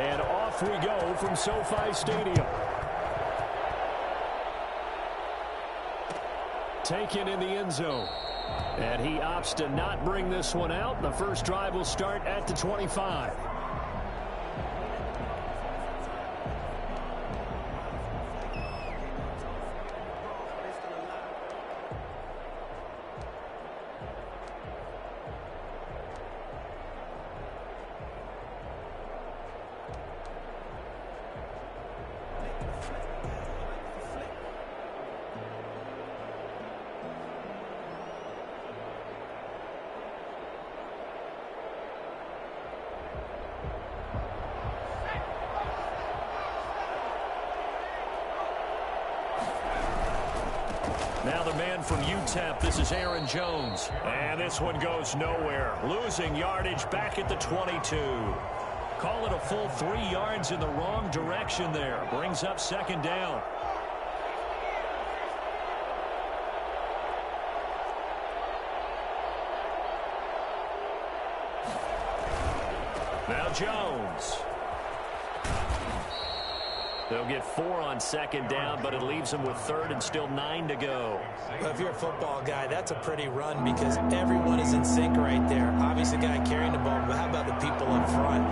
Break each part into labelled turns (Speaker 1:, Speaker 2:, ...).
Speaker 1: And off we go from SoFi Stadium. Taken in the end zone. And he opts to not bring this one out. The first drive will start at the 25. Now the man from UTEP, this is Aaron Jones. And this one goes nowhere. Losing yardage back at the 22. Call it a full 3 yards in the wrong direction there. Brings up second down. Now Jones. They'll get 4 on second down, but it leaves them with third and still 9 to go.
Speaker 2: Well, if you're a football guy, that's a pretty run because everyone is in sync right there. Obviously, the guy carrying the ball, but how about the people up front?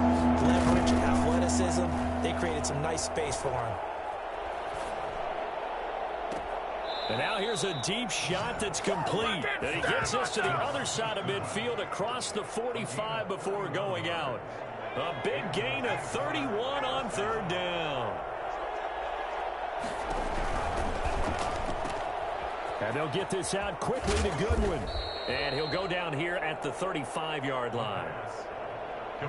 Speaker 2: Leverage, athleticism, they created some nice space for him.
Speaker 1: And now here's a deep shot that's complete. And he gets us to the other side of midfield across the 45 before going out. A big gain of 31 on third down. And they'll get this out quickly to Goodwin. And he'll go down here at the 35-yard line.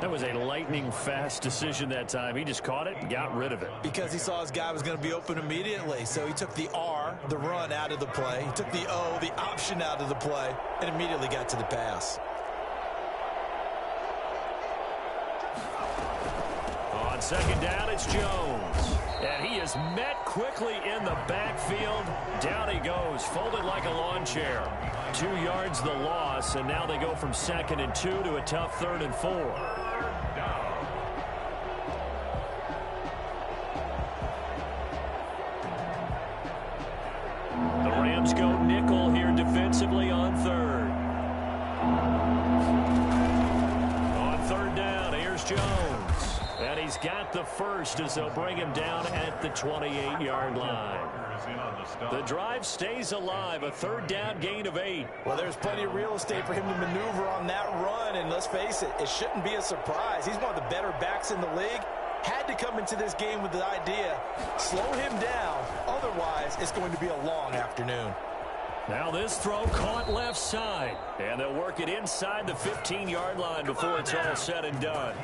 Speaker 1: That was a lightning-fast decision that time. He just caught it and got rid of it.
Speaker 2: Because he saw his guy was going to be open immediately. So he took the R, the run, out of the play. He took the O, the option, out of the play, and immediately got to the pass.
Speaker 1: On second down, it's Jones. And he is met quickly in the backfield. Down he goes, folded like a lawn chair. 2 yards the loss, and now they go from 2nd and 2 to a tough 3rd and 4. The Rams go nickel here defensively on 3rd. On 3rd down, here's Jones. And he's got the first as they'll bring him down at the 28-yard line. The drive stays alive, a 3rd down gain of 8.
Speaker 2: Well, there's plenty of real estate for him to maneuver on that run, and let's face it, it shouldn't be a surprise. He's one of the better backs in the league. Had to come into this game with the idea, slow him down, otherwise it's going to be a long afternoon.
Speaker 1: Now this throw caught left side, and they'll work it inside the 15-yard line before it's all said and done.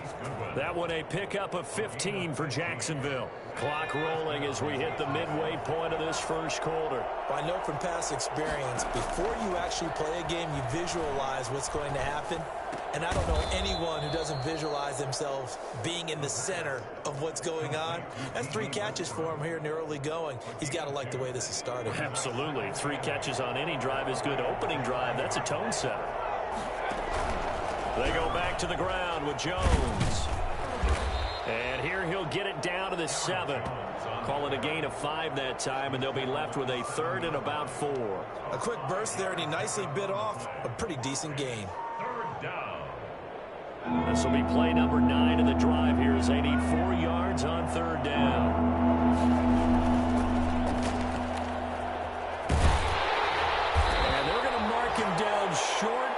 Speaker 1: That one a pickup of 15 for Jacksonville. Clock rolling as we hit the midway point of this first quarter.
Speaker 2: I know from past experience, before you actually play a game, you visualize what's going to happen. And I don't know anyone who doesn't visualize themselves being in the center of what's going on. That's 3 catches for him here in the early going. He's got to like the way this is started.
Speaker 1: Absolutely. 3 catches on any drive is good. Opening drive, that's a tone setter. They go back to the ground with Jones. And here he'll get it down to the 7. Call it a gain of 5 that time, and they'll be left with a 3rd and about 4.
Speaker 2: A quick burst there, and he nicely bit off a pretty decent gain.
Speaker 1: This will be play number 9 of the drive here as they need 4 yards on 3rd down. And they're going to mark him down short,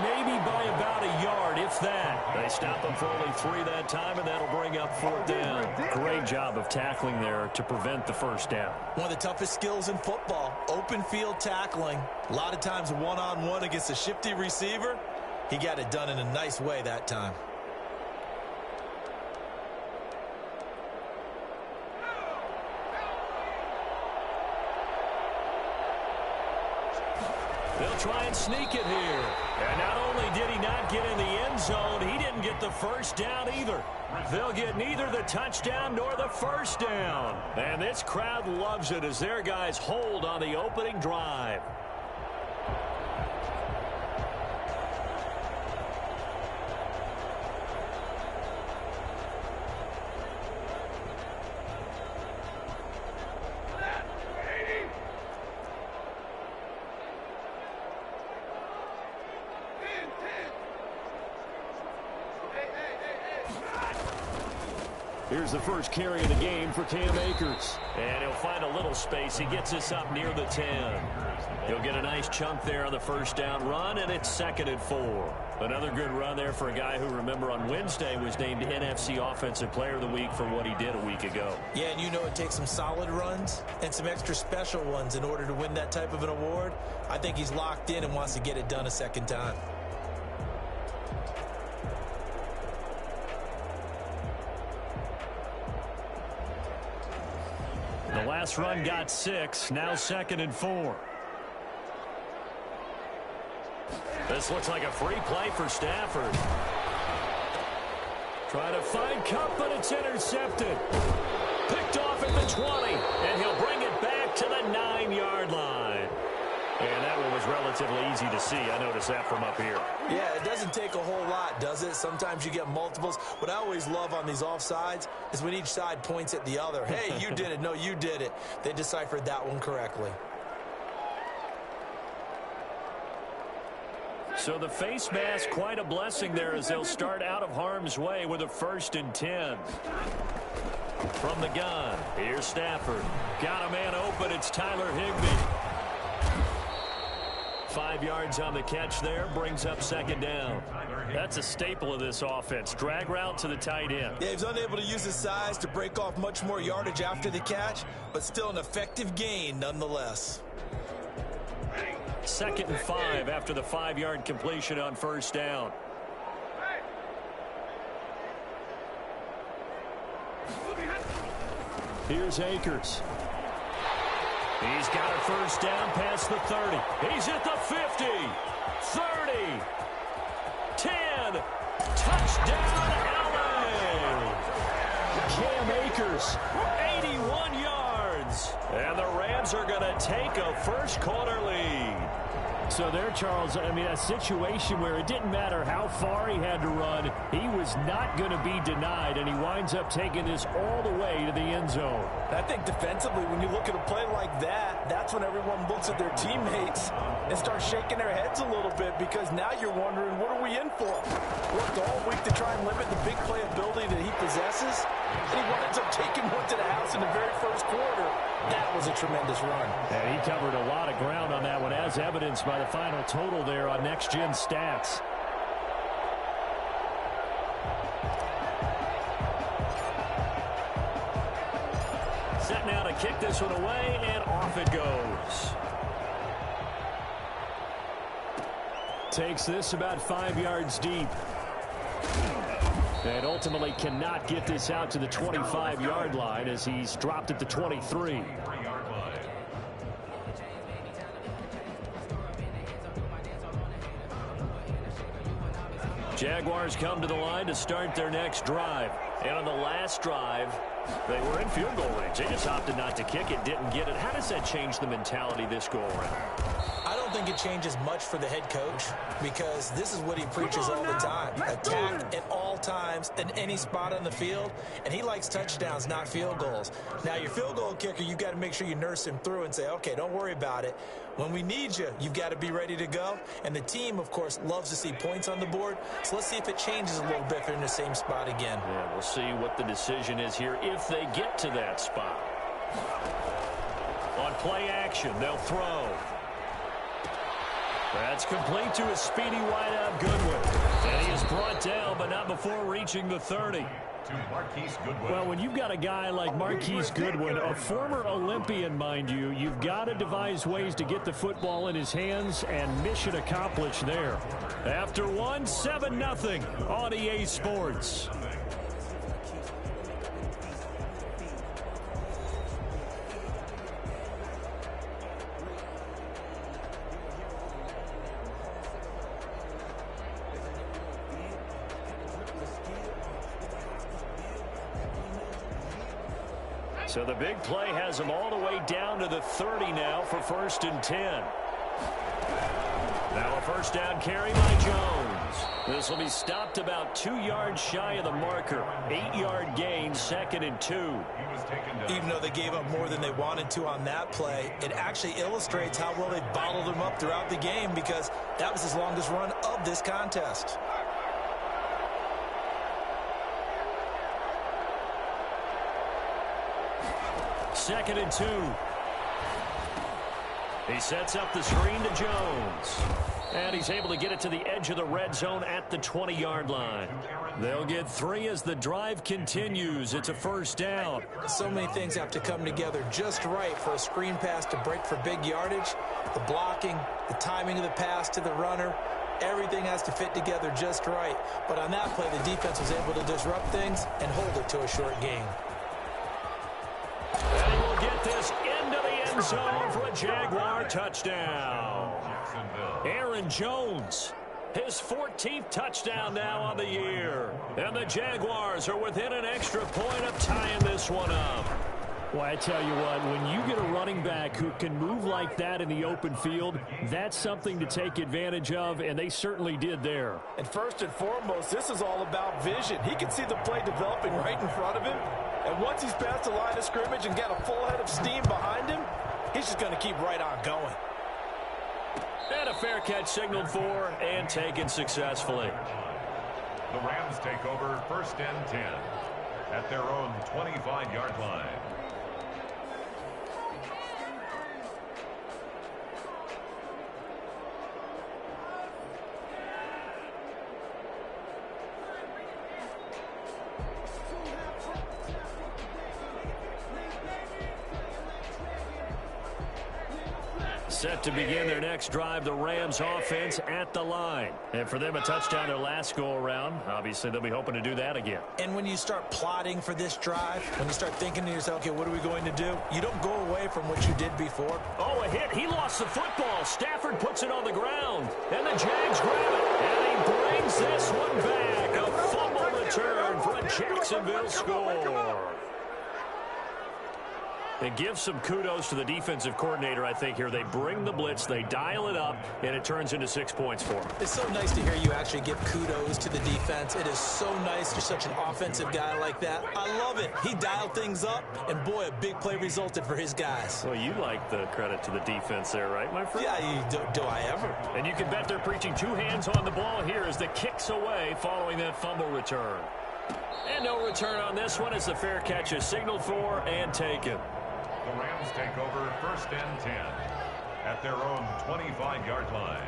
Speaker 1: maybe by about a yard, if that. They stop him for only 3 that time, and that'll bring up 4th down. Great job of tackling there to prevent the first down.
Speaker 2: One of the toughest skills in football, open field tackling. A lot of times one-on-one against a shifty receiver. He got it done in a nice way that time.
Speaker 1: They'll try and sneak it here. And not only did he not get in the end zone, he didn't get the first down either. They'll get neither the touchdown nor the first down. And this crowd loves it as their guys hold on the opening drive. Here's the first carry of the game for Cam Akers. And he'll find a little space. He gets this up near the 10. He'll get a nice chunk there on the first down run, and it's 2nd and 4. Another good run there for a guy who, remember, on Wednesday was named NFC Offensive Player of the Week for what he did a week ago.
Speaker 2: Yeah, and you know it takes some solid runs and some extra special ones in order to win that type of an award. I think he's locked in and wants to get it done a second time.
Speaker 1: The last run got 6, now 2nd and 4. This looks like a free play for Stafford. Trying to find Cup, but it's intercepted. Picked off at the 20, and he'll bring it back to the 9-yard line. And that one was relatively easy to see. I noticed that from up here.
Speaker 2: Yeah, it doesn't take a whole lot, does it? Sometimes you get multiples. What I always love on these offsides is when each side points at the other. Hey, you did it. No, you did it. They deciphered that one correctly.
Speaker 1: So the face mask, quite a blessing there as they'll start out of harm's way with a 1st and 10. From the gun, here's Stafford. Got a man open, it's Tyler Higbee. 5 yards on the catch there, brings up 2nd down. That's a staple of this offense. Drag route to the tight end.
Speaker 2: Yeah, he's unable to use his size to break off much more yardage after the catch, but still an effective gain nonetheless.
Speaker 1: 2nd and 5 after the 5-yard completion on 1st down. Here's Akers. He's got a 1st down past the 30. He's at the 50, 30, 10. Touchdown, LA! Cam Akers, 81 yards. And the Rams are going to take a first-quarter lead. So there, Charles, I mean, a situation where it didn't matter how far he had to run, he was not going to be denied, and he winds up taking this all the way to the end zone.
Speaker 3: I think defensively, when you look at a play like that, that's when everyone looks at their teammates and starts shaking their heads a little bit, because now you're wondering, what are we in for? Worked all week to try and limit the big play ability that he possesses, and he winds up taking one to the house in the very first quarter. That was a tremendous run.
Speaker 1: And he covered a lot of ground on that one, as evidenced by the final total there on Next Gen Stats. Set now to kick this one away, and off it goes. Takes this about 5 yards deep. And ultimately cannot get this out to the 25-yard line as he's dropped at the 23. Jaguars come to the line to start their next drive. And on the last drive, they were in field goal range. They just opted not to kick it, didn't get it. How does that change the mentality this go around?
Speaker 2: I don't think it changes much for the head coach, because this is what he preaches all the time. Attack at all times in any spot on the field, and he likes touchdowns, not field goals. Now, your field goal kicker, you've got to make sure you nurse him through and say, okay, don't worry about it. When we need you, you've got to be ready to go. And the team, of course, loves to see points on the board. So let's see if it changes a little bit if they're in the same spot again.
Speaker 1: Yeah, we'll see what the decision is here if they get to that spot. On play action, they'll throw. That's complete to a speedy wideout Goodwin. And he is brought down, but not before reaching the 30. Well, when you've got a guy like Marquise Goodwin, a former Olympian, mind you, you've got to devise ways to get the football in his hands, and mission accomplished there. After one, 7-0 on EA Sports. So the big play has him all the way down to the 30 now for 1st and 10. Now a first down carry by Jones. This will be stopped about 2 yards shy of the marker. 8-yard gain, 2nd and 2.
Speaker 2: Even though they gave up more than they wanted to on that play, it actually illustrates how well they bottled him up throughout the game, because that was his longest run of this contest.
Speaker 1: 2nd and 2. He sets up the screen to Jones. And he's able to get it to the edge of the red zone at the 20-yard line. They'll get 3 as the drive continues. It's a first down.
Speaker 2: So many things have to come together just right for a screen pass to break for big yardage. The blocking, the timing of the pass to the runner, everything has to fit together just right. But on that play, the defense was able to disrupt things and hold it to a short gain.
Speaker 1: And he will get this into the end zone for a Jaguar touchdown. Aaron Jones, his 14th touchdown now on the year. And the Jaguars are within an extra point of tying this one up.
Speaker 4: Well, I tell you what, when you get a running back who can move like that in the open field, that's something to take advantage of, and they certainly did there.
Speaker 3: And first and foremost, this is all about vision. He can see the play developing right in front of him. And once he's past the line of scrimmage and got a full head of steam behind him, he's just going to keep right on going.
Speaker 1: And a fair catch signaled for and taken successfully.
Speaker 5: The Rams take over 1st and 10 at their own 25-yard line.
Speaker 1: Set to begin their next drive, the Rams offense at the line. And for them, a touchdown their last go-around. Obviously, they'll be hoping to do that again.
Speaker 2: And when you start plotting for this drive, when you start thinking to yourself, okay, what are we going to do? You don't go away from what you did before.
Speaker 1: Oh, a hit. He lost the football. Stafford puts it on the ground. And the Jags grab it. And he brings this one back. A fumble return for a Jacksonville score. It gives some kudos to the defensive coordinator, I think, here. They bring the blitz, they dial it up, and it turns into 6 points for them.
Speaker 2: It's so nice to hear you actually give kudos to the defense. It is so nice for such an offensive guy like that. I love it. He dialed things up, and boy, a big play resulted for his guys.
Speaker 1: Well, you like the credit to the defense there, right, my friend?
Speaker 2: Yeah, do I ever?
Speaker 1: And you can bet they're preaching 2 hands on the ball here as the kick's away following that fumble return. And no return on this one as the fair catch is signaled for and taken.
Speaker 5: The Rams take over 1st and 10 at their own 25-yard line.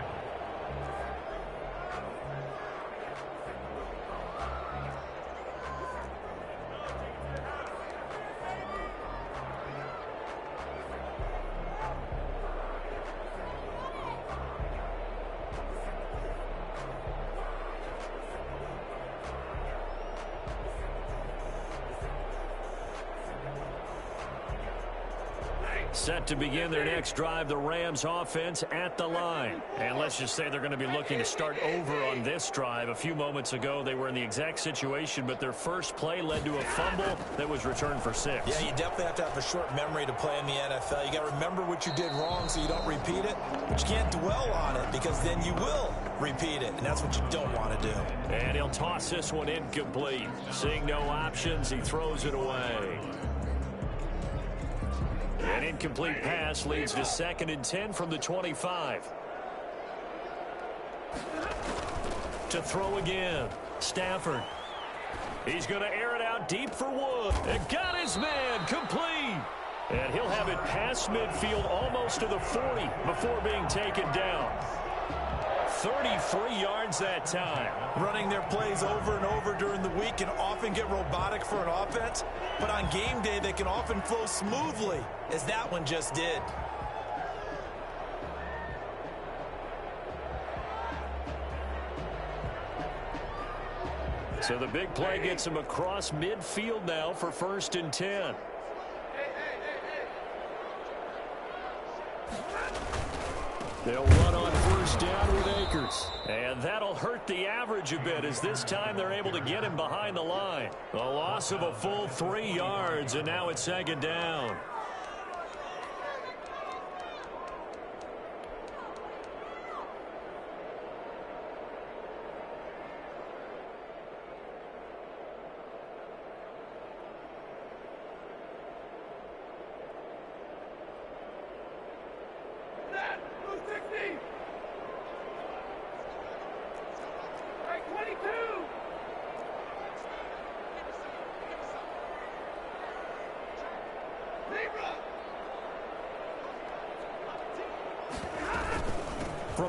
Speaker 1: Set to begin their next drive, the Rams offense at the line. And let's just say they're going to be looking to start over on this drive. A few moments ago, they were in the exact situation, but their first play led to a fumble that was returned for 6.
Speaker 2: Yeah, you definitely have to have a short memory to play in the NFL. You got to remember what you did wrong so you don't repeat it, but you can't dwell on it because then you will repeat it, and that's what you don't want to do.
Speaker 1: And he'll toss this one incomplete. Seeing no options, he throws it away. An incomplete pass leads to 2nd and 10 from the 25. To throw again, Stafford. He's going to air it out deep for Wood. And got his man complete. And he'll have it past midfield almost to the 40 before being taken down. 33 yards that time.
Speaker 2: Running their plays over and over during the week can often get robotic for an offense, but on game day they can often flow smoothly, as that one just did.
Speaker 1: So the big play gets him across midfield now for 1st and 10. They'll run on 1st down with Akers. And that'll hurt the average a bit as this time they're able to get him behind the line. A loss of a full 3 yards, and now it's 2nd down.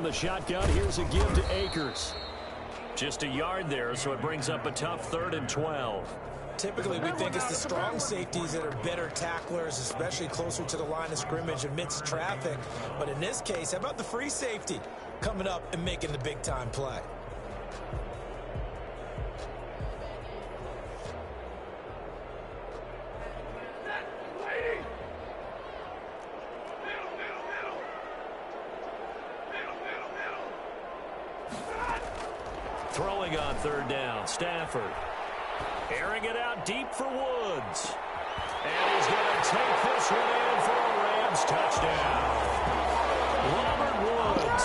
Speaker 4: the shotgun. Here's a give to Akers. Just a yard there, so it brings up a tough 3rd and 12.
Speaker 2: Typically, we think it's the strong safeties that are better tacklers, especially closer to the line of scrimmage amidst traffic. But in this case, how about the free safety coming up and making the big-time play?
Speaker 4: Throwing on 3rd down, Stafford. Airing it out deep for Woods. And he's going to take this one in for a Rams touchdown. Robert Woods.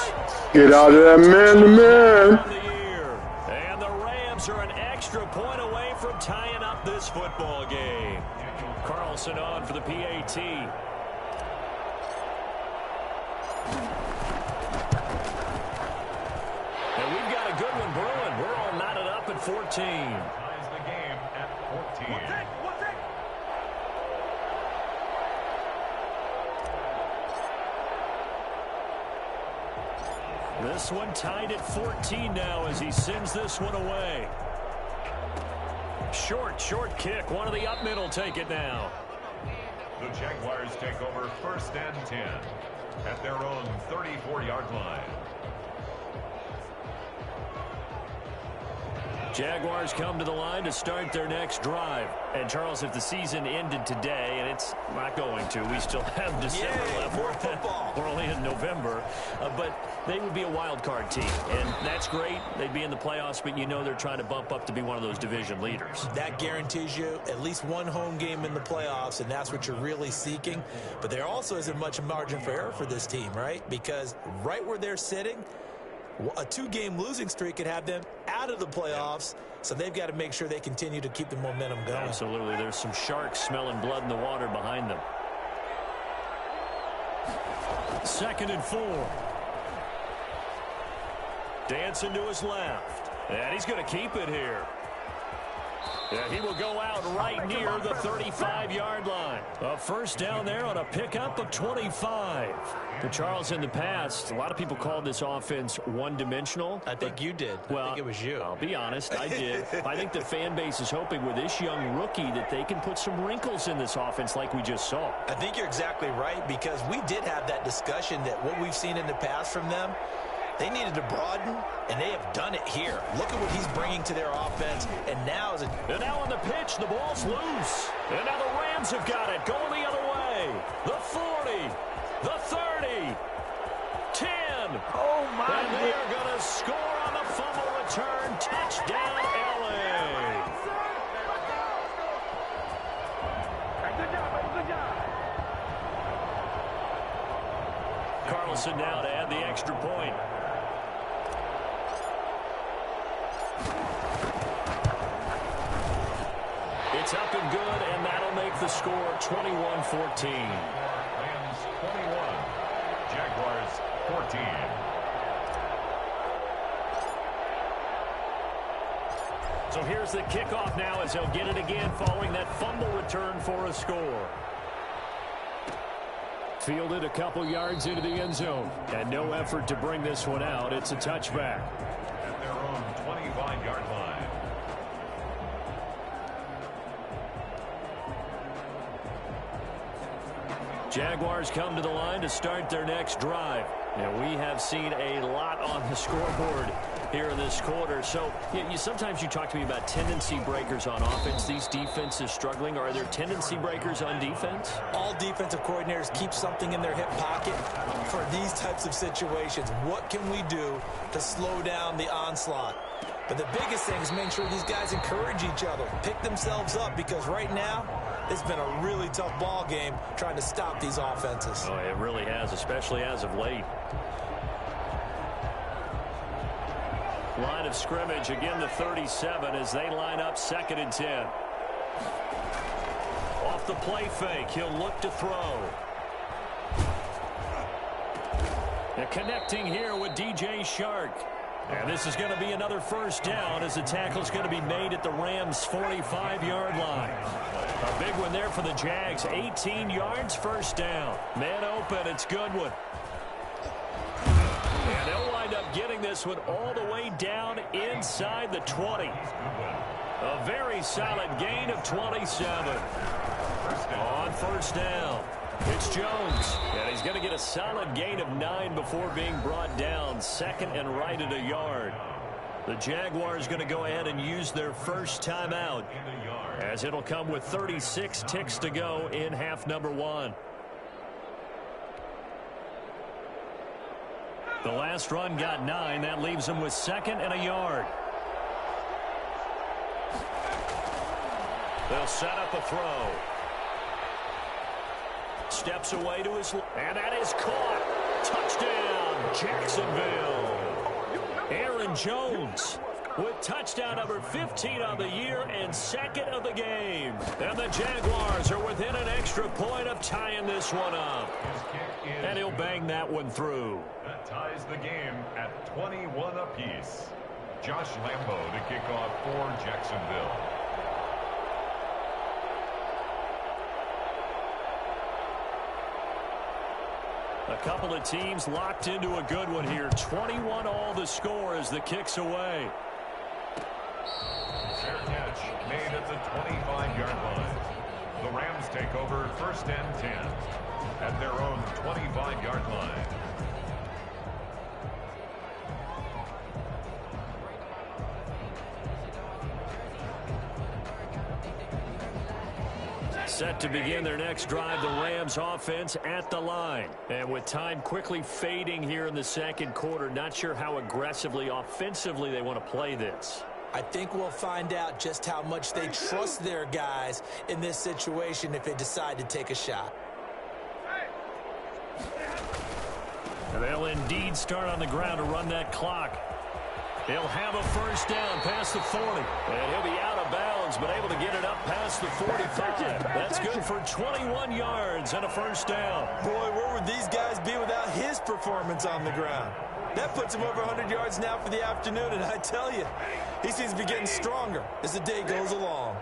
Speaker 6: Get out of that man-to-man.
Speaker 4: And the Rams are an extra point away from tying up this football game. Carlson on for the PAT. And we've got a good one brewing. We're all knotted up at 14.
Speaker 5: Ties the game at 14.
Speaker 4: This one tied at 14 now as he sends this one away. Short kick. One of the up middle take it now.
Speaker 5: The Jaguars take over 1st and 10 at their own 34-yard line.
Speaker 4: Jaguars come to the line to start their next drive. And, Charles, if the season ended today, and it's not going to, we still have December left.
Speaker 2: More football.
Speaker 4: We're only in November. But they would be a wild card team. And that's great. They'd be in the playoffs, but you know they're trying to bump up to be one of those division leaders.
Speaker 2: That guarantees you at least one home game in the playoffs, and that's what you're really seeking. But there also isn't much margin for error for this team, right? Because right where they're sitting, a 2-game losing streak could have them out of the playoffs, so they've got to make sure they continue to keep the momentum going.
Speaker 4: Absolutely. There's some sharks smelling blood in the water behind them. 2nd and 4. Dancing to his left. And he's going to keep it here. And he will go out right near the 35-yard line. A 1st down there on a pickup of 25. But Charles, in the past, a lot of people called this offense one-dimensional.
Speaker 2: I think you did.
Speaker 4: Well,
Speaker 2: I think it was you.
Speaker 4: I'll be honest, I did. I think the fan base is hoping with this young rookie that they can put some wrinkles in this offense like we just saw.
Speaker 2: I think you're exactly right, because we did have that discussion that what we've seen in the past from them, they needed to broaden, and they have done it here. Look at what he's bringing to their offense, and now
Speaker 4: on the pitch, the ball's loose. And now the Rams have got it, going the other way. The 40, the 30, 10.
Speaker 3: Oh, my
Speaker 4: And they are going to score on the fumble return. Touchdown, LA. Carlson now to add the extra point. It's up and good, and that'll make the score 21-14.
Speaker 5: Rams 21, Jaguars 14.
Speaker 4: So here's the kickoff now as they'll get it again following that fumble return for a score. Fielded a couple yards into the end zone, and no effort to bring this one out. It's a touchback.
Speaker 5: At their own 25-yard line.
Speaker 4: Jaguars come to the line to start their next drive. Now, we have seen a lot on the scoreboard here in this quarter. So, sometimes you talk to me about tendency breakers on offense. These defenses struggling. Are there tendency breakers on defense?
Speaker 2: all defensive coordinators keep something in their hip pocket for these types of situations. What can we do to slow down the onslaught? But the biggest thing is make sure these guys encourage each other, pick themselves up, because right now it's been a really tough ball game trying to stop these offenses.
Speaker 4: Oh, it really has, especially as of late. Line of scrimmage, again the 37 as they line up 2nd and 10. Off the play fake, he'll look to throw. They're connecting here with DJ Shark. And this is going to be another first down as the tackle's going to be made at the Rams' 45-yard line. A big one there for the Jags. 18 yards, first down. Man open, it's Goodwin. And they'll
Speaker 1: this one all the way down inside the 20. A very solid gain of 27. On first down, it's Jones. And he's going to get a solid gain of 9 before being brought down. Second and right at a yard. The Jaguars going to go ahead and use their first timeout, as it'll come with 36 ticks to go in half number 1. The last run got 9. That leaves him with second and a yard. They'll set up a throw. Steps away to his left, and that is caught. Touchdown, Jacksonville. Aaron Jones with touchdown number 15 on the year and second of the game. And the Jaguars are within an extra point of tying this one up. And he'll bang that one through.
Speaker 5: That ties the game at 21 apiece. Josh Lambo to kick off for Jacksonville.
Speaker 1: A couple of teams locked into a good one here. 21 all the score as the kick's away.
Speaker 5: Fair catch made at the 25-yard line. The Rams take over first and 10 at their own 25-yard line.
Speaker 1: Set to begin their next drive, the Rams offense at the line. And with time quickly fading here in the second quarter, not sure how aggressively, offensively they want to play this.
Speaker 2: I think we'll find out just how much they trust their guys in this situation if they decide to take a shot.
Speaker 1: And they'll indeed start on the ground to run that clock. He'll have a first down past the 40. And he'll be out of bounds, but able to get it up past the 45. That's good for 21 yards and a first down.
Speaker 2: Boy, where would these guys be without his performance on the ground? That puts him over 100 yards now for the afternoon, and I tell you, he seems to be getting stronger as the day goes along.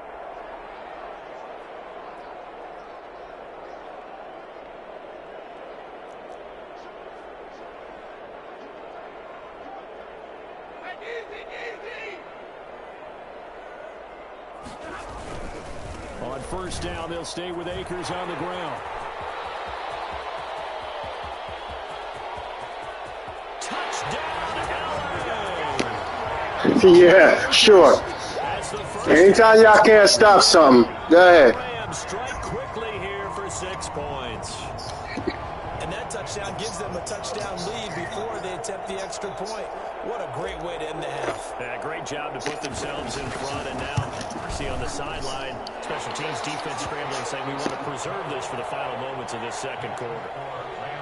Speaker 1: On first down, they'll stay with Akers on the ground. Touchdown, LA!
Speaker 6: Yeah, sure. Anytime y'all can't stop something, go ahead.
Speaker 1: Rams strike quickly here for 6 points.
Speaker 2: And that touchdown gives them a touchdown lead before they attempt the extra point. What a great way to end the half.
Speaker 1: Yeah, great job to put themselves in front, and now see on the sideline, special teams defense scrambling, saying we want to preserve this for the final moments of this second quarter.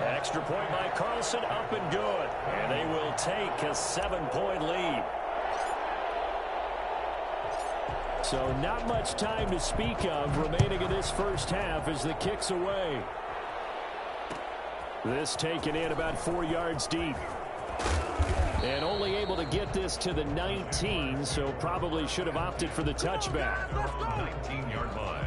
Speaker 1: Extra point by Carlson, up and good. And they will take a 7-point lead. So not much time to speak of remaining in this first half as the kick's away. This taken in about 4 yards deep. And only able to get this to the 19, so probably should have opted for the touchback.
Speaker 5: 19-yard line.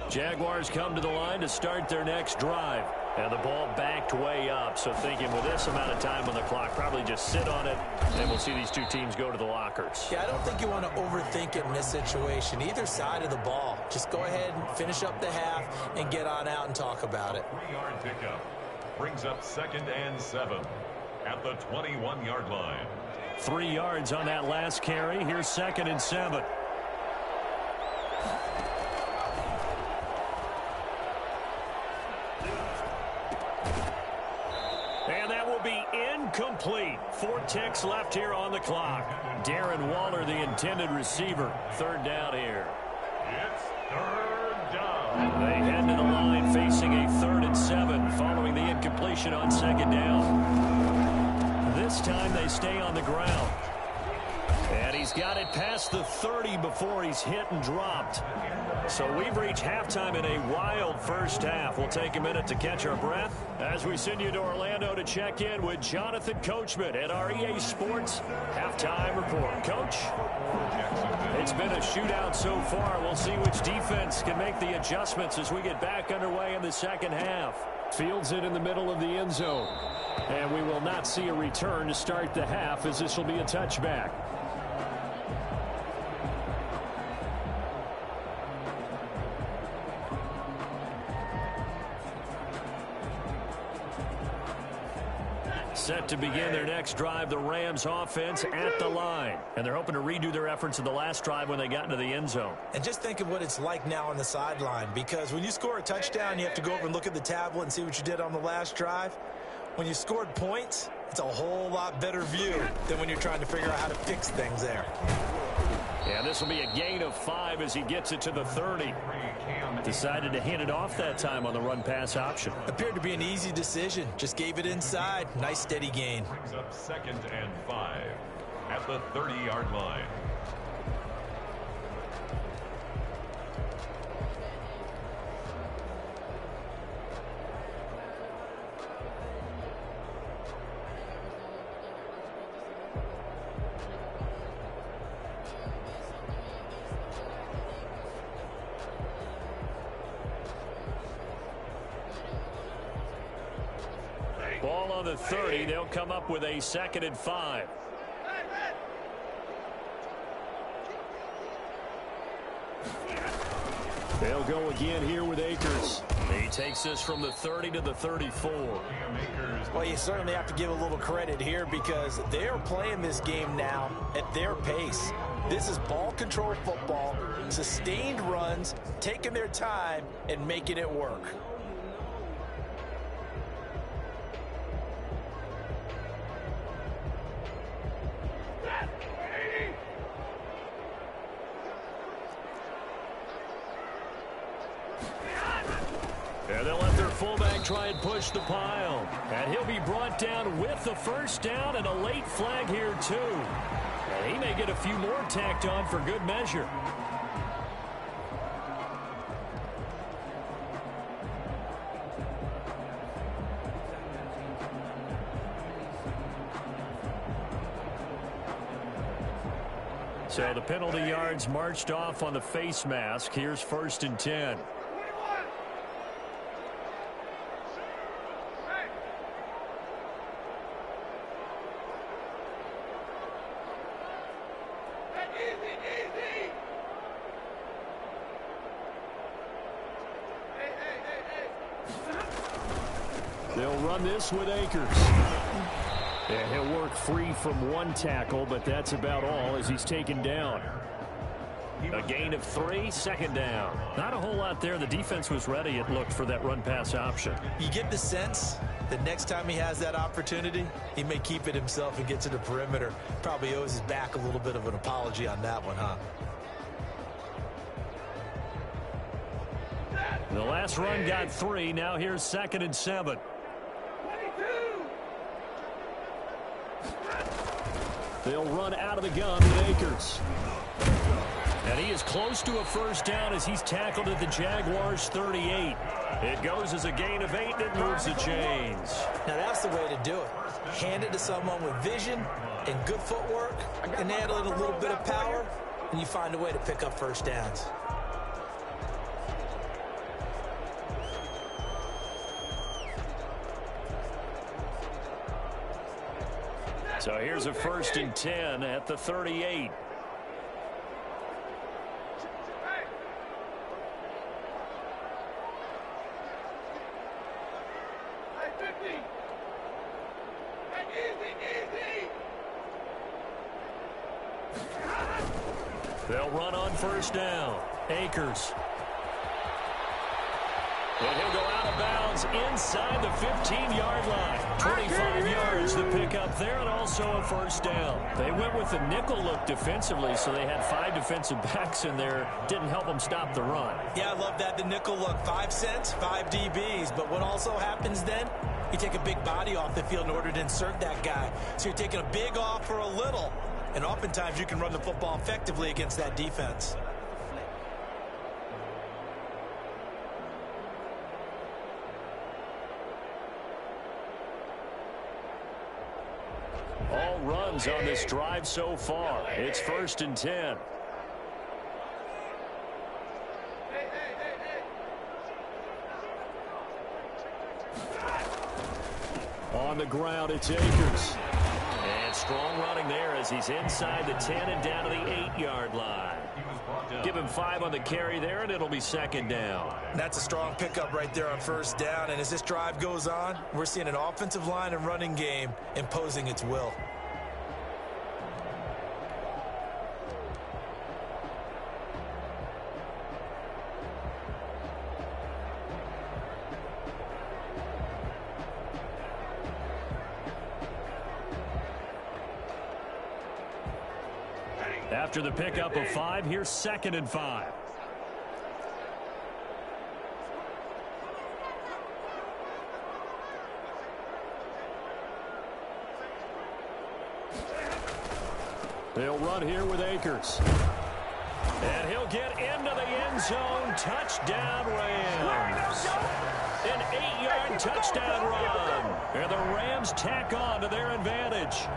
Speaker 1: Jaguars come to the line to start their next drive. And the ball backed way up, so thinking with this amount of time on the clock, probably just sit on it, and we'll see these two teams go to the lockers.
Speaker 2: Yeah, I don't think you want to overthink it in this situation. Either side of the ball. Just go ahead and finish up the half and get on out and talk about it.
Speaker 5: 3-yard pickup brings up second and 7 at the 21-yard line.
Speaker 1: 3 yards on that last carry. Here's second and 7. And that will be incomplete. 4 ticks left here on the clock. Darren Waller, the intended receiver. Third down here.
Speaker 5: It's third down.
Speaker 1: They head to the line facing a 3rd and 7 following the incompletion on second down. This time they stay on the ground. And he's got it past the 30 before he's hit and dropped. So we've reached halftime in a wild first half. We'll take a minute to catch our breath as we send you to Orlando to check in with Jonathan Coachman at our EA Sports Halftime Report. Coach? It's been a shootout so far. We'll see which defense can make the adjustments as we get back underway in the second half. Fields it in the middle of the end zone. And we will not see a return to start the half, as this will be a touchback. Set to begin their next drive, the Rams offense at the line. And they're hoping to redo their efforts in the last drive when they got into the end zone.
Speaker 2: And just think of what it's like now on the sideline, because when you score a touchdown, you have to go over and look at the tablet and see what you did on the last drive. When you scored points, it's a whole lot better view than when you're trying to figure out how to fix things there.
Speaker 1: Yeah, this will be a gain of 5 as he gets it to the 30. Decided to hand it off that time on the run-pass option.
Speaker 2: Appeared to be an easy decision. Just gave it inside. Nice, steady gain.
Speaker 5: Brings up 2nd and 5 at the 30-yard line.
Speaker 1: Ball on the 30. They'll come up with a 2nd and 5. They'll go again here with Akers. He takes this from the 30 to the 34.
Speaker 3: Well, you certainly have to give a little credit here because they're playing this game now at their pace. This is ball control football, sustained runs, taking their time and making it work.
Speaker 1: And they'll let their fullback try and push the pile. And he'll be brought down with the first down and a late flag here, too. And he may get a few more tacked on for good measure. So the penalty yards marched off on the face mask. Here's 1st and 10. They'll run this with Akers. And he'll work free from one tackle, but that's about all as he's taken down. A gain of 3, 2nd down. Not a whole lot there. The defense was ready, it looked, for that run-pass option.
Speaker 2: You get the sense that next time he has that opportunity, he may keep it himself and get to the perimeter. Probably owes his back a little bit of an apology on that one, huh?
Speaker 1: The last run got 3. Now here's 2nd and 7. They'll run out of the gun with Akers. And he is close to a first down as he's tackled at the Jaguars' 38. It goes as a gain of 8 and it moves the chains.
Speaker 2: Now that's the way to do it. Hand it to someone with vision and good footwork and add in a little bit of power, and you find a way to pick up first downs.
Speaker 1: So here's a 1st and 10 at the 38. They'll run on first down. Akers. And he'll go out of bounds inside the 15-yard line. 25 yards to pick up there, and also a first down. They went with the nickel look defensively, so they had 5 defensive backs in there. Didn't help them stop the run.
Speaker 2: Yeah, I love that, the nickel look. 5 cents, 5 DBs. But what also happens then, you take a big body off the field in order to insert that guy. So you're taking a big off for a little. And oftentimes you can run the football effectively against that defense.
Speaker 1: All runs on this drive so far. It's 1st and 10. On the ground, it's Akers. And strong running there as he's inside the 10 and down to the 8-yard line. Give him 5 on the carry there, and it'll be 2nd down.
Speaker 2: That's a strong pickup right there on 1st down. And as this drive goes on, we're seeing an offensive line and running game imposing its will.
Speaker 1: After the pickup of 5, here's 2nd and 5. They'll run here with Akers. And he'll get into the end zone. Touchdown, Rams. An 8-yard touchdown run. And the Rams tack on to their advantage.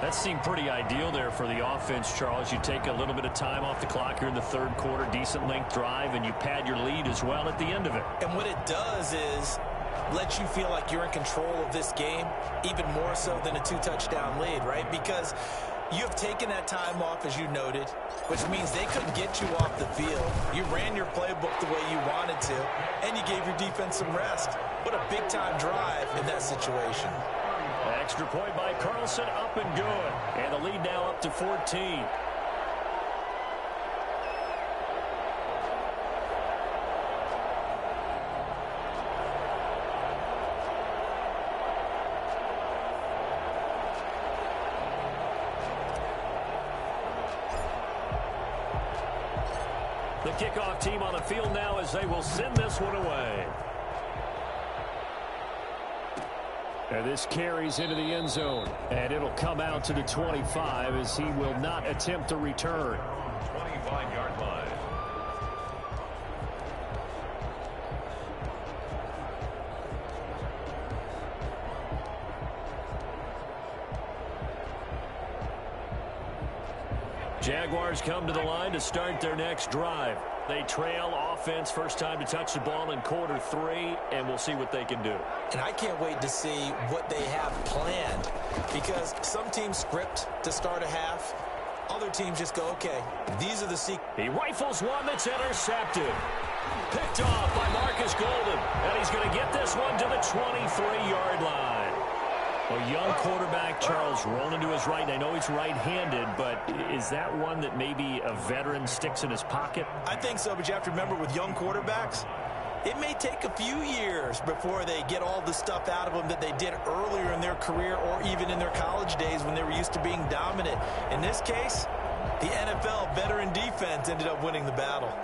Speaker 1: That seemed pretty ideal there for the offense, Charles. You take a little bit of time off the clock here in the 3rd quarter, decent length drive, and you pad your lead as well at the end of it.
Speaker 2: And what it does is let you feel like you're in control of this game, even more so than a 2-touchdown lead, right? Because you have taken that time off, as you noted, which means they couldn't get you off the field. You ran your playbook the way you wanted to, and you gave your defense some rest. What a big-time drive in that situation.
Speaker 1: Extra point by Carlson, up and good. And the lead now up to 14. The kickoff team on the field now as they will send this one away. And this carries into the end zone. And it'll come out to the 25 as he will not attempt to return.
Speaker 5: 25-yard line.
Speaker 1: Jaguars come to the line to start their next drive. They trail offense, first time to touch the ball in quarter 3, and we'll see what they can do.
Speaker 2: And I can't wait to see what they have planned, because some teams script to start a half. Other teams just go, okay, these are the sequences.
Speaker 1: He rifles one that's intercepted. Picked off by Marcus Golden, and he's going to get this one to the 23-yard line. A young quarterback, Charles, rolling to his right. And I know he's right-handed, but is that one that maybe a veteran sticks in his pocket?
Speaker 2: I think so, but you have to remember with young quarterbacks, it may take a few years before they get all the stuff out of them that they did earlier in their career or even in their college days when they were used to being dominant. In this case, the NFL veteran defense ended up winning the battle.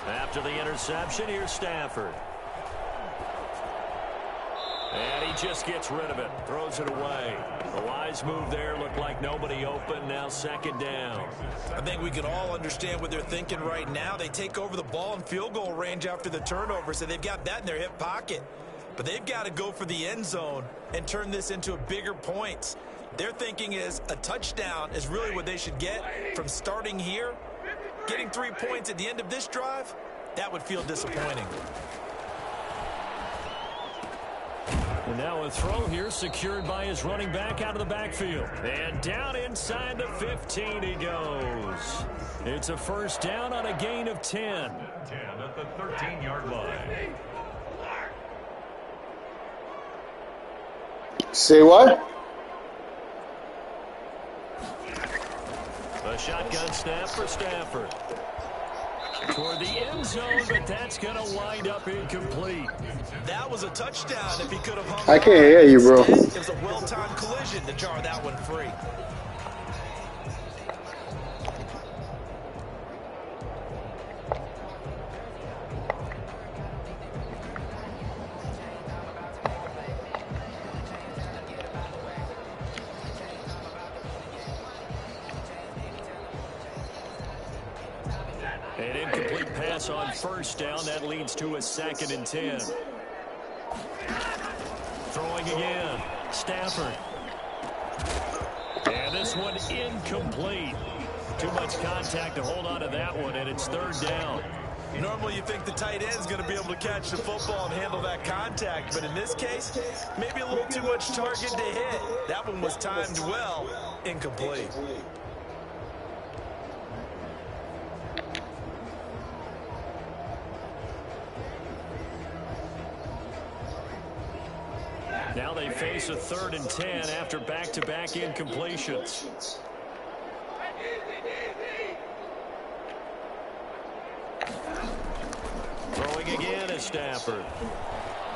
Speaker 1: After the interception, here's Stafford. And he just gets rid of it, throws it away. A wise move there, looked like nobody open, now 2nd down.
Speaker 2: I think we can all understand what they're thinking right now. They take over the ball in field goal range after the turnover, so they've got that in their hip pocket. But they've got to go for the end zone and turn this into a bigger points. Their thinking is a touchdown is really what they should get from starting here. Getting 3 points at the end of this drive, that would feel disappointing.
Speaker 1: And now a throw here secured by his running back out of the backfield. And down inside the 15 he goes. It's a 1st down on a gain of 10.
Speaker 5: 10 at the 13-yard line.
Speaker 6: Say what?
Speaker 1: A shotgun snap for Stafford. Toward the end zone, but that's going to wind up incomplete.
Speaker 2: That was a touchdown if he could have hung
Speaker 6: I can't hear you, bro.
Speaker 2: It was a well-timed collision to jar that one free.
Speaker 1: Incomplete pass on first down. That leads to a 2nd and 10. Throwing again. Stafford. And this one incomplete. Too much contact to hold on to that one, and it's 3rd down.
Speaker 3: Normally you think the tight end's going to be able to catch the football and handle that contact, but in this case, maybe a little too much target to hit. That one was timed well. Incomplete.
Speaker 1: Now they face a 3rd and 10 after back-to-back incompletions. Throwing again is Stafford.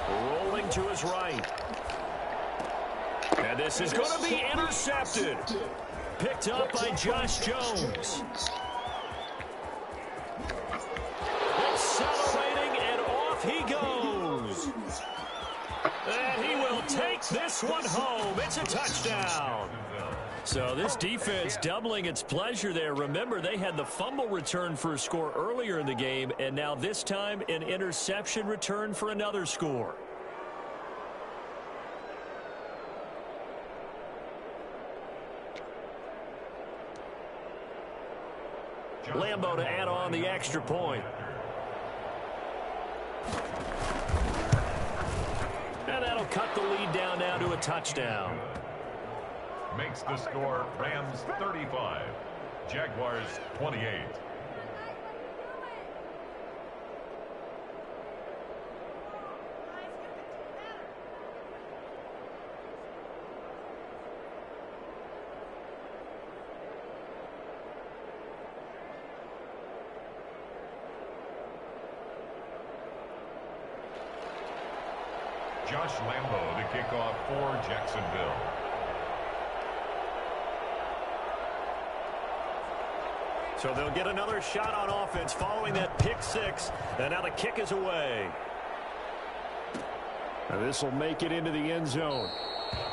Speaker 1: Rolling to his right. And this is going to be intercepted. Picked up by Josh Jones. Accelerating, and off he goes. And he will take this one home. It's a touchdown. So this defense doubling its pleasure there. Remember, they had the fumble return for a score earlier in the game, and now this time an interception return for another score. Lambo to add on the extra point. And that'll cut the lead down now to a touchdown.
Speaker 5: Makes the score Rams 35, Jaguars 28. Josh Lambo to kick off for Jacksonville.
Speaker 1: So they'll get another shot on offense following that pick six. And now the kick is away. Now this will make it into the end zone.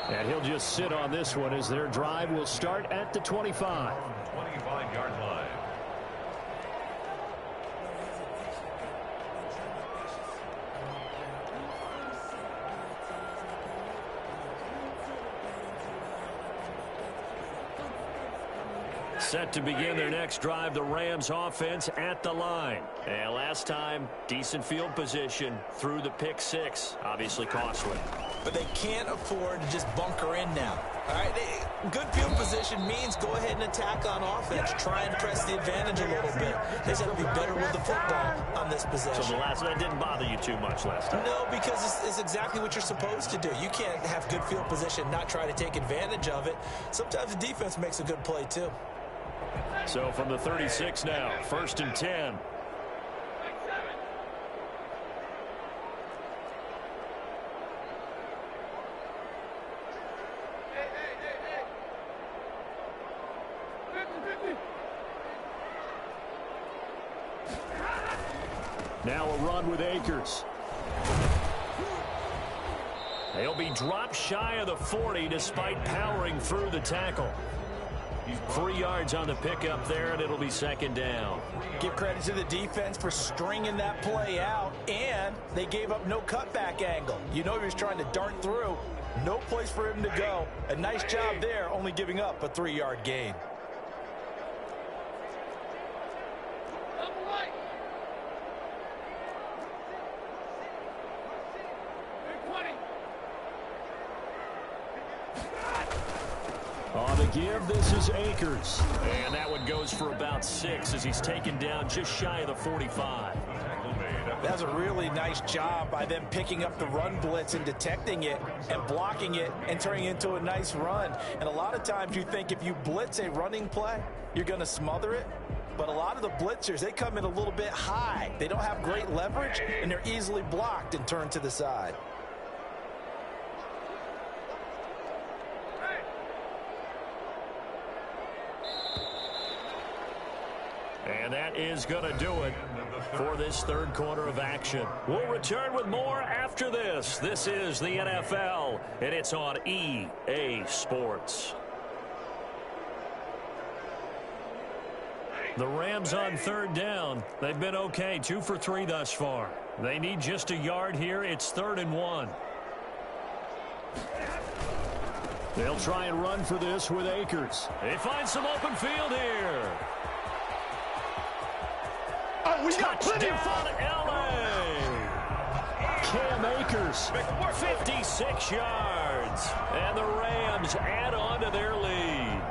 Speaker 1: And he'll just sit on this one as their drive will start at the 25.
Speaker 5: 25-yard line.
Speaker 1: Set to begin their next drive, the Rams offense at the line. And last time, decent field position through the pick six. Obviously costly.
Speaker 2: But they can't afford to just bunker in now. All right, good field position means go ahead and attack on offense. Try and press the advantage a little bit. They just have to be better with the football on this possession.
Speaker 1: So that didn't bother you too much last time?
Speaker 2: No, because it's exactly what you're supposed to do. You can't have good field position and not try to take advantage of it. Sometimes the defense makes a good play too.
Speaker 1: So from the 36 now, 1st and 10. Now a run with Akers. He'll be dropped shy of the 40 despite powering through the tackle. 3 yards on the pickup there, and it'll be 2nd down.
Speaker 3: Give credit to the defense for stringing that play out, and they gave up no cutback angle. You know he was trying to dart through. No place for him to go. A nice job there, only giving up a 3-yard gain.
Speaker 1: On the give, this is Akers. And that one goes for about 6 as he's taken down just shy of the 45.
Speaker 3: That's a really nice job by them picking up the run blitz and detecting it and blocking it and turning it into a nice run. And a lot of times you think if you blitz a running play, you're going to smother it. But a lot of the blitzers, they come in a little bit high. They don't have great leverage, and they're easily blocked and turned to the side.
Speaker 1: And that is going to do it for this third quarter of action. We'll return with more after this. This is the NFL, and it's on EA Sports. The Rams on third down. They've been okay, 2 for 3 thus far. They need just a yard here. It's 3rd and 1. They'll try and run for this with Akers. They find some open field here.
Speaker 3: Oh, we got plenty of fun.
Speaker 1: L.A. Cam Akers, 56 yards. And the Rams add on to their lead.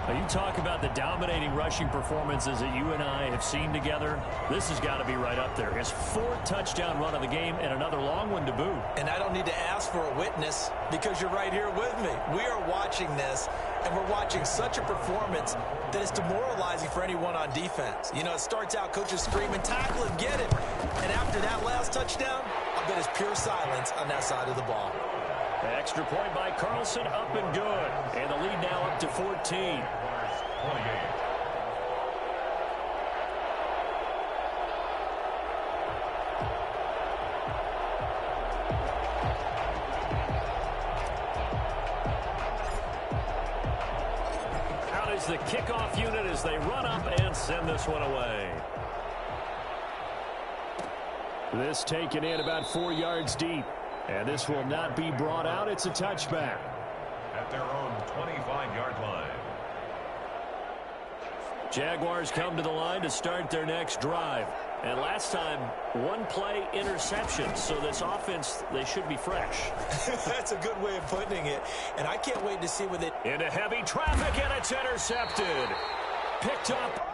Speaker 1: Now you talk about the dominating rushing performances that you and I have seen together. This has got to be right up there. His 4th touchdown run of the game and another long one to boot.
Speaker 2: And I don't need to ask for a witness because you're right here with me. We are watching this, and we're watching such a performance that is demoralizing for anyone on defense. You know, it starts out coaches screaming, tackle him, get him. And after that last touchdown, I bet it's pure silence on that side of the ball.
Speaker 1: Extra point by Carlson, up and good. And the lead now up to 14. Out is the kickoff unit as they run up and send this one away. This taken in about 4 yards deep. And this will not be brought out. It's a touchback.
Speaker 5: At their own 25-yard line.
Speaker 1: Jaguars come to the line to start their next drive. And last time, 1 play interception. So this offense, they should be fresh.
Speaker 2: That's a good way of putting it. And I can't wait to see what they...
Speaker 1: Into heavy traffic, and it's intercepted. Picked up.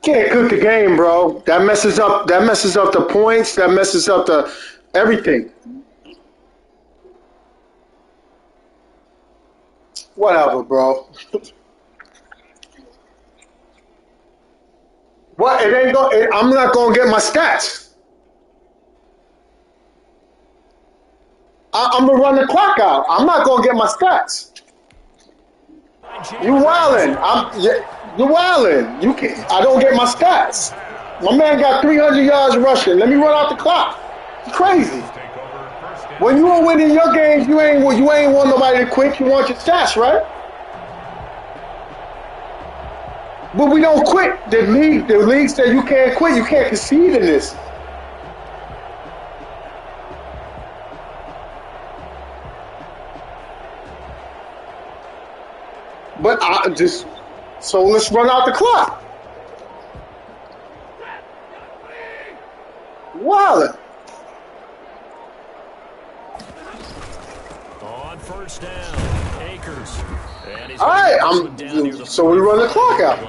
Speaker 6: Can't cook the game, bro. That messes up the points. That messes up the everything. Whatever, bro. What? It ain't go. I'm not gonna get my stats. I'm gonna run the clock out. I'm not gonna get my stats. You wildin'. You're wildin'. You can't. I don't get my stats. My man got 300 yards rushing. Let me run out the clock. It's crazy. When you are winning your games, you ain't want nobody to quit. You want your stats, right? But we don't quit. The league said you can't quit. You can't concede in this. But so let's run out the clock. Wow.
Speaker 1: On first down, Akers. And he's
Speaker 6: All right, so we run the clock out.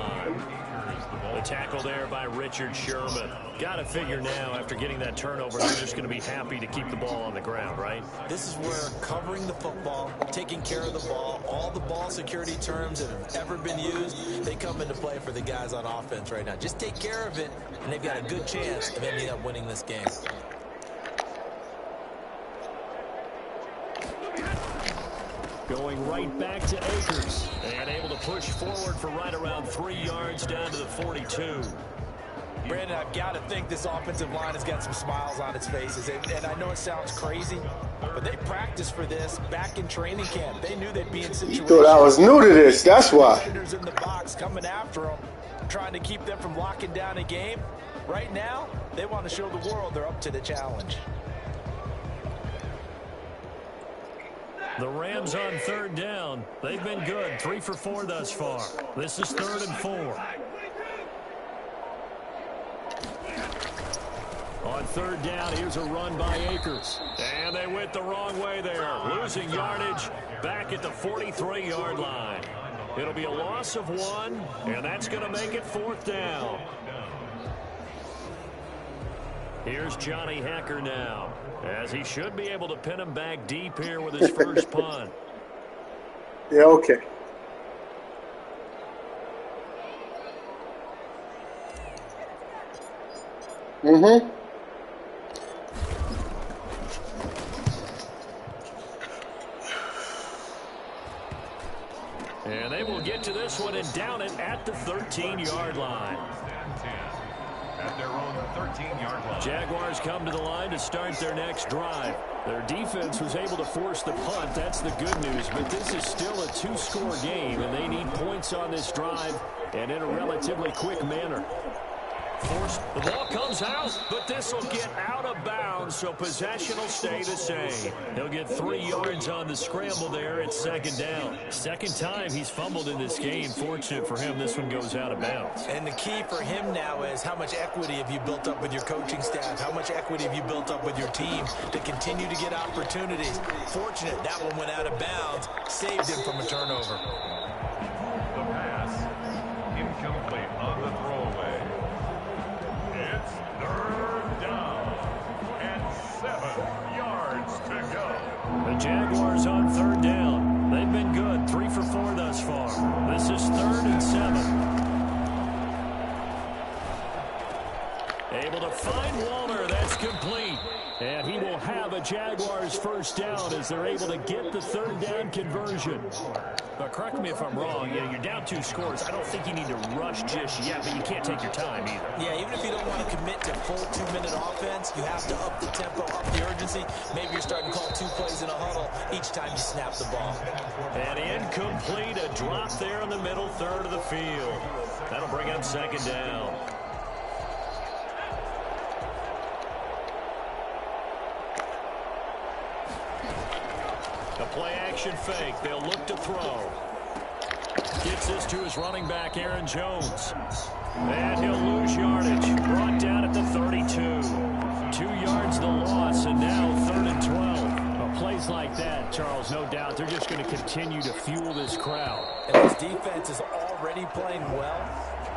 Speaker 1: The tackle there by Richard Sherman. Got to figure now, after getting that turnover, they're just going to be happy to keep the ball on the ground, right?
Speaker 2: This is where covering the football, taking care of the ball, all the ball security terms that have ever been used, they come into play for the guys on offense right now. Just take care of it, and they've got a good chance of ending up winning this game.
Speaker 1: Going right back to Akers. And able to push forward for right around 3 yards down to the 42.
Speaker 3: Brandon, I've got to think this offensive line has got some smiles on its faces. And I know it sounds crazy, but they practiced for this back in training camp. They knew they'd be in situations.
Speaker 6: You thought I was new to this. That's why.
Speaker 3: Defenders in the box coming after them, trying to keep them from locking down a game. Right now, they want to show the world they're up to the challenge.
Speaker 1: The Rams on third down. They've been good. 3 for 4 thus far. This is 3rd and 4. On third down, here's a run by Akers. And they went the wrong way there. Losing yardage back at the 43-yard line. It'll be a loss of 1, and that's going to make it 4th down. Here's Johnny Hacker now, as he should be able to pin him back deep here with his first punt.
Speaker 6: Yeah, okay. Mm-hmm.
Speaker 1: And they will get to this one and down it at the 13-yard line.
Speaker 5: At their own 13-yard line.
Speaker 1: Jaguars come to the line to start their next drive. Their defense was able to force the punt. That's the good news. But this is still a two-score game, and they need points on this drive and in a relatively quick manner. The ball comes out, but this will get out of bounds, so possession will stay the same. He'll get 3 yards on the scramble there. It's second down. Second time he's fumbled in this game. Fortunate for him, this one goes out of bounds.
Speaker 2: And the key for him now is how much equity have you built up with your coaching staff? How much equity have you built up with your team to continue to get opportunities? Fortunate that one went out of bounds, saved him from a turnover.
Speaker 5: The pass, incomplete on the throwaway. It's third down and 7 yards to go.
Speaker 1: The Jaguars on third down. They've been good, 3 for 4 thus far. This is 3rd and 7. Able to find Walter. That's complete. And he will have a Jaguars first down as they're able to get the third down conversion. But correct me if I'm wrong. You're down 2 scores. I don't think you need to rush just yet, but you can't take your time either.
Speaker 2: Yeah, even if you don't want to commit to full 2-minute offense, you have to up the tempo, up the urgency. Maybe you're starting to call 2 plays in a huddle each time you snap the ball.
Speaker 1: And incomplete, a drop there in the middle third of the field. That'll bring up second down. A play-action fake. They'll look to throw. Gets this to his running back, Aaron Jones. And he'll lose yardage. Brought down at the 32. 2 yards the loss, and now 3rd and 12. Well, plays like that, Charles, no doubt, they're just going to continue to fuel this crowd.
Speaker 2: And this defense is already playing well,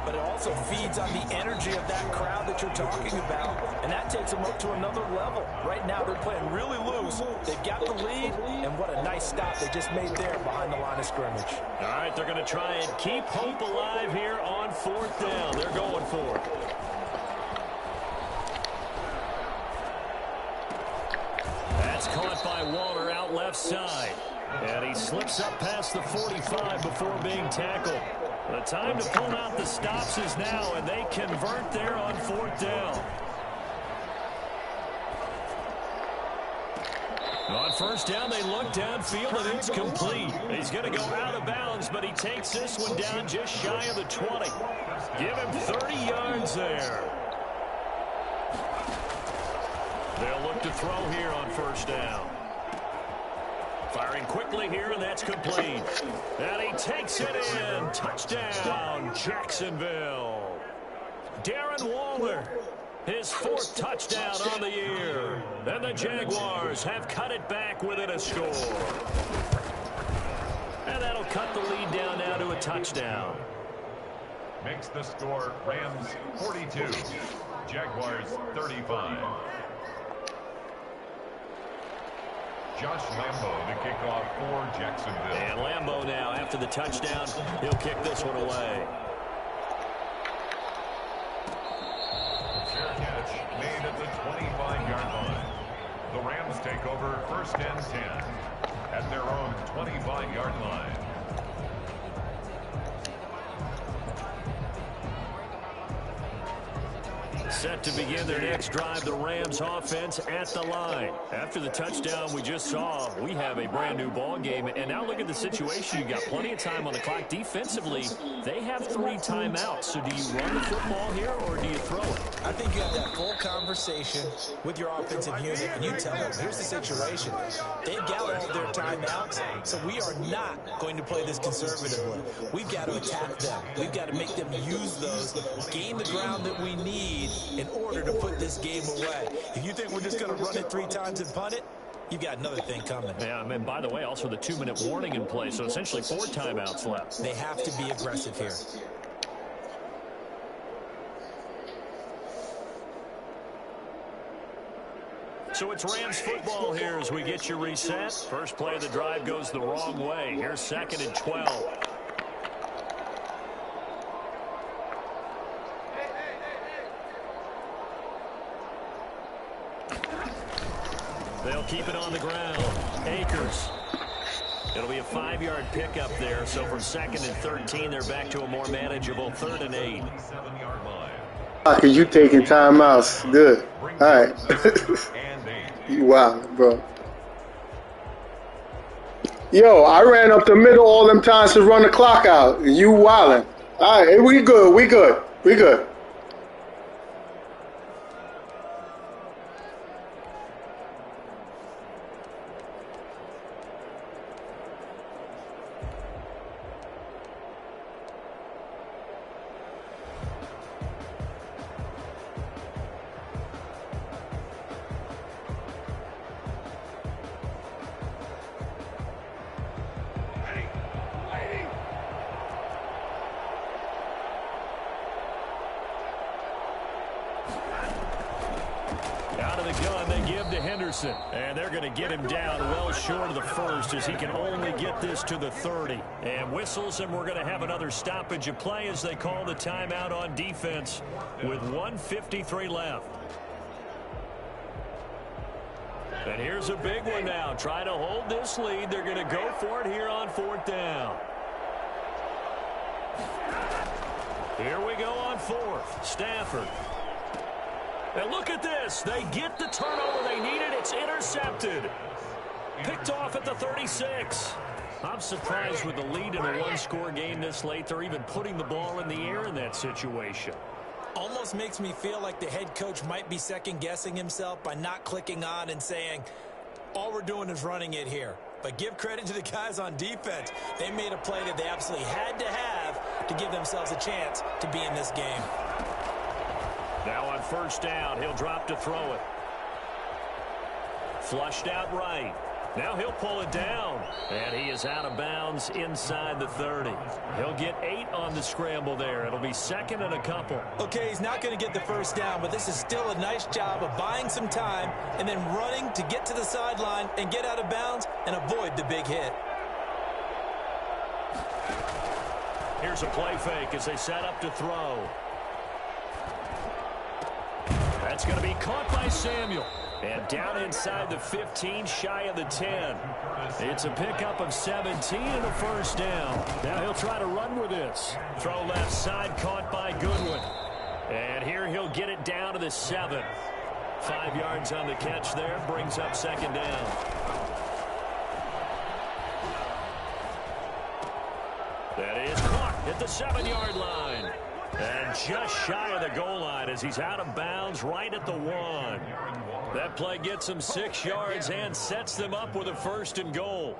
Speaker 2: but it also feeds on the energy of that crowd that you're talking about, and that takes them up to another level. Right now, they're playing really loose. They've got the lead, and what a nice stop they just made there behind the line of scrimmage.
Speaker 1: All right, they're going to try and keep hope alive here on 4th down. They're going for it. That's caught by Walter out left side. And he slips up past the 45 before being tackled. The time to pull out the stops is now, and they convert there on 4th down. On 1st down, they look downfield, and it's complete. He's going to go out of bounds, but he takes this one down just shy of the 20. Give him 30 yards there. They'll look to throw here on 1st down. Firing quickly here, and that's complete. And he takes it in. Touchdown, Jacksonville. Darren Waller, his 4th touchdown on the year. And the Jaguars have cut it back within a score. And that'll cut the lead down now to a touchdown.
Speaker 5: Makes the score Rams 42, Jaguars 35. Josh Lambo to kick off for Jacksonville.
Speaker 1: And Lambo now, after the touchdown, he'll kick this one away.
Speaker 5: Fair catch made at the 25-yard line. The Rams take over 1st and 10 at their own 25-yard line.
Speaker 1: Set to begin their next drive, the Rams offense at the line. After the touchdown we just saw, we have a brand new ball game. And now look at the situation. You got plenty of time on the clock. Defensively, they have 3 timeouts. So do you run the football here or do you throw it?
Speaker 2: I think you have that full conversation with your offensive unit, and you tell them, here's the situation. They've got all of their timeouts, so we are not going to play this conservatively. We've got to attack them. We've got to make them use those, gain the ground that we need in order to put this game away. If you think we're just going to run it 3 times and punt it, you've got another thing coming.
Speaker 1: Yeah, and by the way, also the 2-minute warning in play, so essentially 4 timeouts left.
Speaker 2: They have to be aggressive here.
Speaker 1: So it's Rams football here as we get you reset. First play of the drive goes the wrong way. Here's 2nd and 12. They'll keep it on the ground. Akers. It'll be a 5-yard pickup there. So from 2nd and 13, they're back to a more manageable 3rd and 8.
Speaker 6: Because you taking timeouts. Good. All right. You wild, bro. Yo, I ran up the middle all them times to run the clock out. You wildin'. All right, we good. We good. We good.
Speaker 1: Out of the gun, they give to Henderson. And they're going to get him down well short of the first as he can only get this to the 30. And whistles, and we're going to have another stoppage of play as they call the timeout on defense with 1:53 left. And here's a big one now. Trying to hold this lead. They're going to go for it here on 4th down. Here we go on 4th. Stafford. And look at this. They get the turnover they needed. It's intercepted. Picked off at the 36. I'm surprised with the lead in a one-score game this late. They're even putting the ball in the air in that situation.
Speaker 2: Almost makes me feel like the head coach might be second-guessing himself by not clicking on and saying, all we're doing is running it here. But give credit to the guys on defense. They made a play that they absolutely had to have to give themselves a chance to be in this game.
Speaker 1: Now on 1st down, he'll drop to throw it. Flushed out right. Now he'll pull it down. And he is out of bounds inside the 30. He'll get 8 on the scramble there. It'll be 2nd and a couple.
Speaker 2: Okay, he's not going to get the 1st down, but this is still a nice job of buying some time and then running to get to the sideline and get out of bounds and avoid the big hit.
Speaker 1: Here's a play fake as they set up to throw. That's going to be caught by Samuel. And down inside the 15, shy of the 10. It's a pickup of 17 and a 1st down. Now he'll try to run with this. Throw left side, caught by Goodwin. And here he'll get it down to the 7. 5 yards on the catch there, brings up 2nd down. That is caught at the 7-yard line. And just shy of the goal line as he's out of bounds right at the 1. That play gets him 6 yards and sets them up with a 1st and goal.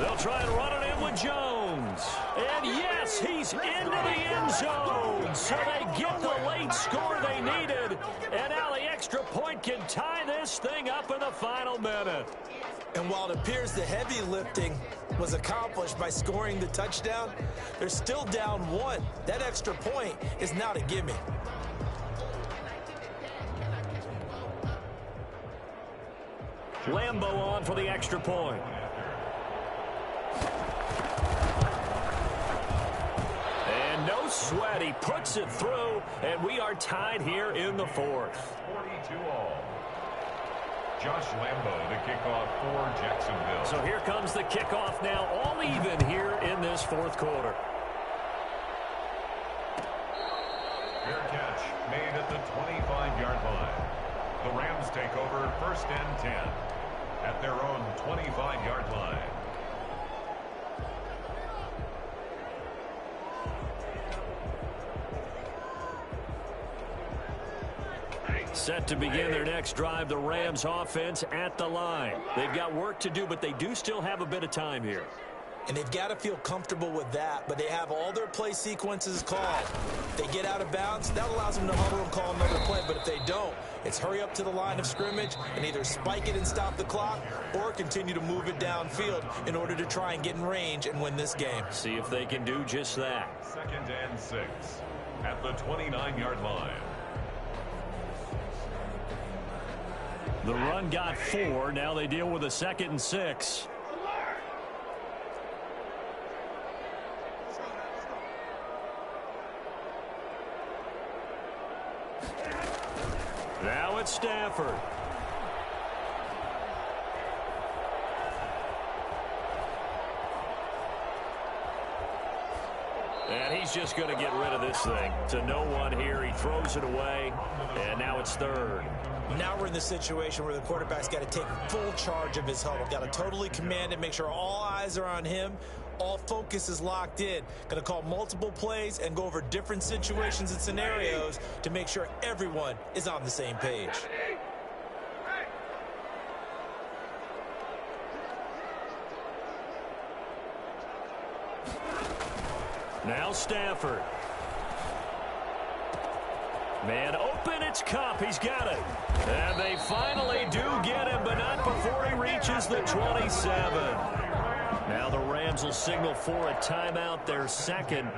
Speaker 1: They'll try and run it in with Jones. And yes, he's into the end zone. So they get the late score they needed. And now the extra point can tie this thing up in the final minute.
Speaker 2: And while it appears the heavy lifting was accomplished by scoring the touchdown, they're still down 1. That extra point is not a gimme.
Speaker 1: Lambeau on for the extra point. And no sweat. He puts it through, and we are tied here in the 4th.
Speaker 5: 42-all. Josh Lambeau to kick off for Jacksonville.
Speaker 1: So here comes the kickoff now, all even here in this 4th quarter.
Speaker 5: Fair catch made at the 25-yard line. The Rams take over 1st and 10 at their own 25-yard line.
Speaker 1: Set to begin their next drive, the Rams offense at the line. They've got work to do, but they do still have a bit of time here.
Speaker 2: And they've got to feel comfortable with that, but they have all their play sequences called. They get out of bounds, that allows them to huddle and call another play, but if they don't, it's hurry up to the line of scrimmage and either spike it and stop the clock or continue to move it downfield in order to try and get in range and win this game.
Speaker 1: See if they can do just that.
Speaker 5: 2nd and 6 at the 29-yard line.
Speaker 1: The run got 4. Now they deal with a 2nd and 6. Now it's Stafford. And he's he's just going to get rid of this thing. To no one here. He throws it away, and now it's third.
Speaker 2: Now we're in the situation where the quarterback's got to take full charge of his huddle. Got to totally command it, make sure all eyes are on him. All focus is locked in. Going to call multiple plays and go over different situations and scenarios to make sure everyone is on the same page.
Speaker 1: Now Stafford. Man open, it's Cup. He's got it. And they finally do get him, but not before he reaches the 27. Now the Rams will signal for a timeout, their second,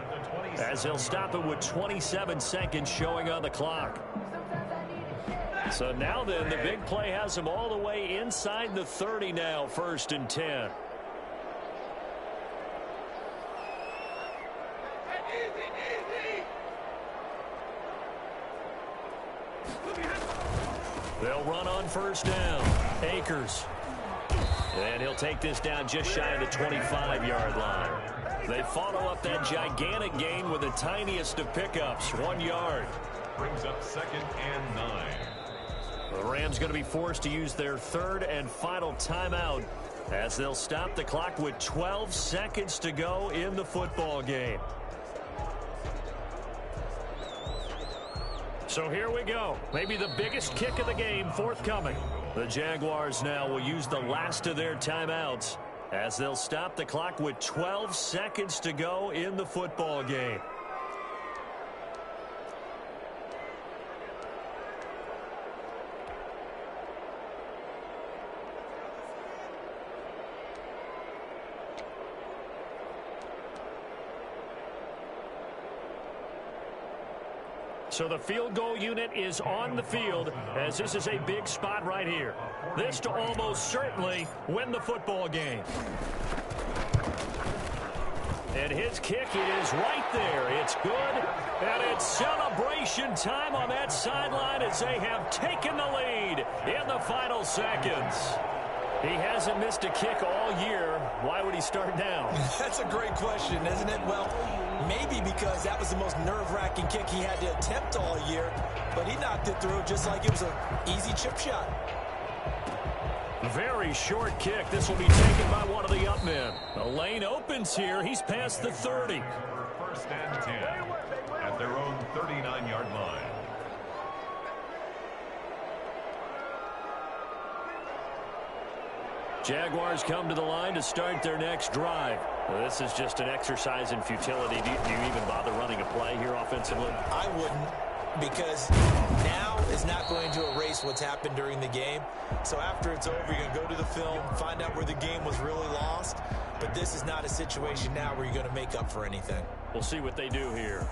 Speaker 1: as they'll stop it with 27 seconds showing on the clock. So now then, the big play has them all the way inside the 30 now, 1st and 10. They'll run on 1st down. Akers. And he'll take this down just shy of the 25-yard line. They follow up that gigantic gain with the tiniest of pickups, 1 yard.
Speaker 5: Brings up 2nd and 9.
Speaker 1: The Rams going to be forced to use their 3rd and final timeout as they'll stop the clock with 12 seconds to go in the football game. So here we go. Maybe the biggest kick of the game forthcoming. The Jaguars now will use the last of their timeouts as they'll stop the clock with 12 seconds to go in the football game. So the field goal unit is on the field as this is a big spot right here. This to almost certainly win the football game. And his kick, it is right there. It's good. And it's celebration time on that sideline as they have taken the lead in the final seconds. He hasn't missed a kick all year. Why would he start now?
Speaker 2: That's a great question, isn't it? Well, maybe because that was the most nerve-wracking kick he had to attempt all year, but he knocked it through just like it was an easy chip shot.
Speaker 1: Very short kick. This will be taken by one of the up men. The lane opens here. He's past the 30.
Speaker 5: 1st and 10 at their own 39-yard line.
Speaker 1: Jaguars come to the line to start their next drive. Well, this is just an exercise in futility. Do you even bother running a play here offensively?
Speaker 2: I wouldn't, because now is not going to erase what's happened during the game. So after it's over, you're going to go to the film, find out where the game was really lost. But this is not a situation now where you're going to make up for anything.
Speaker 1: We'll see what they do here.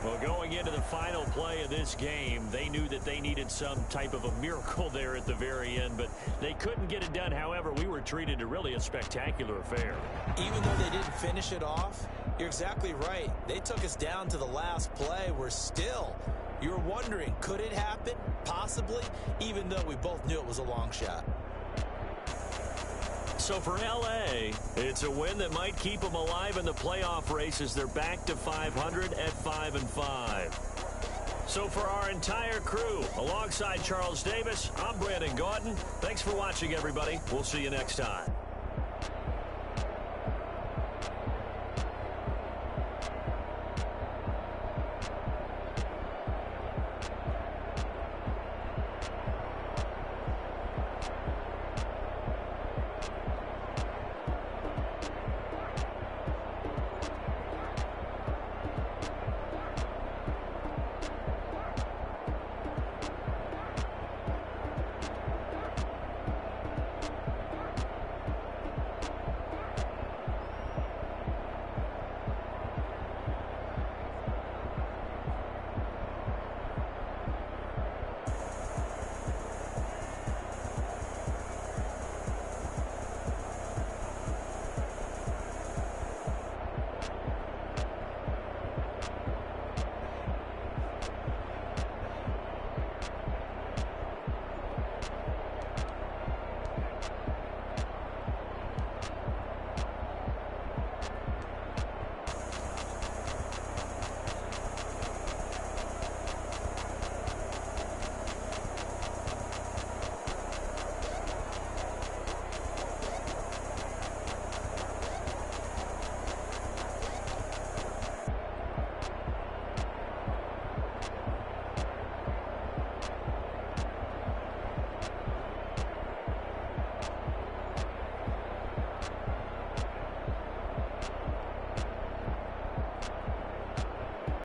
Speaker 1: Well, going into the final play of this game, they knew that they needed some type of a miracle there at the very end, but they couldn't get it done. However, we were treated to really a spectacular affair.
Speaker 2: Even though they didn't finish it off, you're exactly right. They took us down to the last play. You were wondering, could it happen? Possibly, even though we both knew it was a long shot.
Speaker 1: So for L.A., it's a win that might keep them alive in the playoff race as they're back to 500 at 5-5. So for our entire crew, alongside Charles Davis, I'm Brandon Gauton. Thanks for watching, everybody. We'll see you next time.